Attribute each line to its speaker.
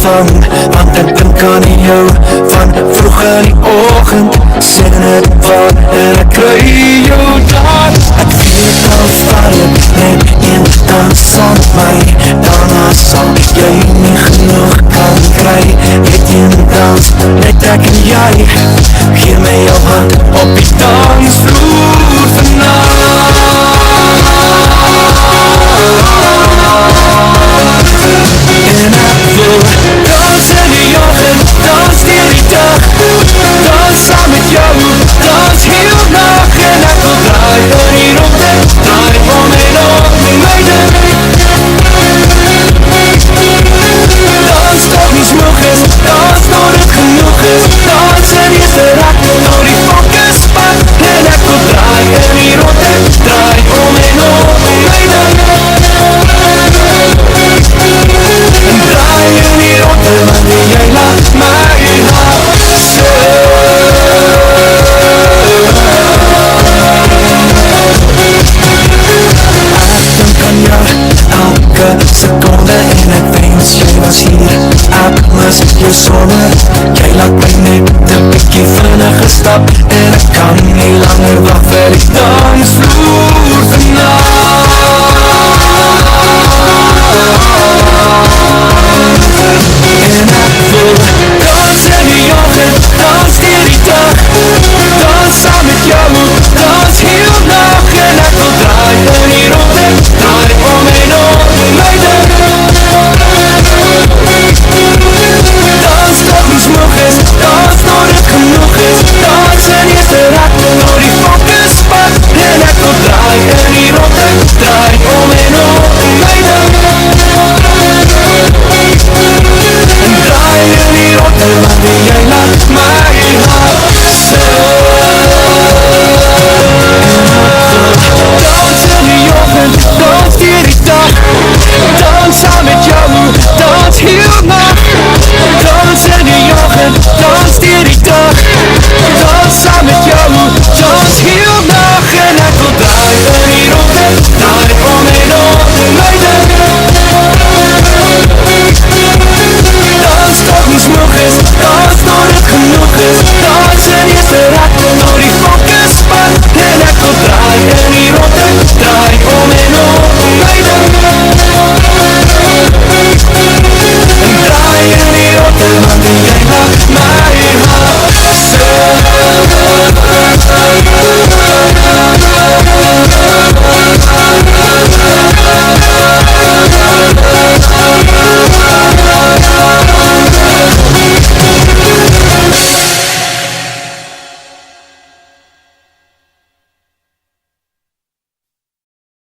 Speaker 1: vang, want ek dink aan jou van vroeg in die oggend, sien het waar en ek kry jou daar. Ek weet al vallen, net een dans van my, daarna sal jy nie genoeg kan kry. Het een dans, net ek en jy, gee my jou hand op die dansvloer vanavond. En ek wil dans in die oggend, dans deur die dag, dans saam met jou, dans heel nacht. En ek wil draai in die ronde, draai om en om my ding. Dans tot nie smoeg is, dans tot het genoeg is, dans in eerste rak, tot die fokus spat. En ek wil draai in die ronde, draai om en om my ding. En draai in die ronde, wanneer jy laat my hart so. Ek dink aan jou elke seconde en ek wens jy was hier. Ek mis jou sonne, jy laat my net 'n bietjie vinnig stap. En ek kan nie langer wag vir die dansvloer vanavond.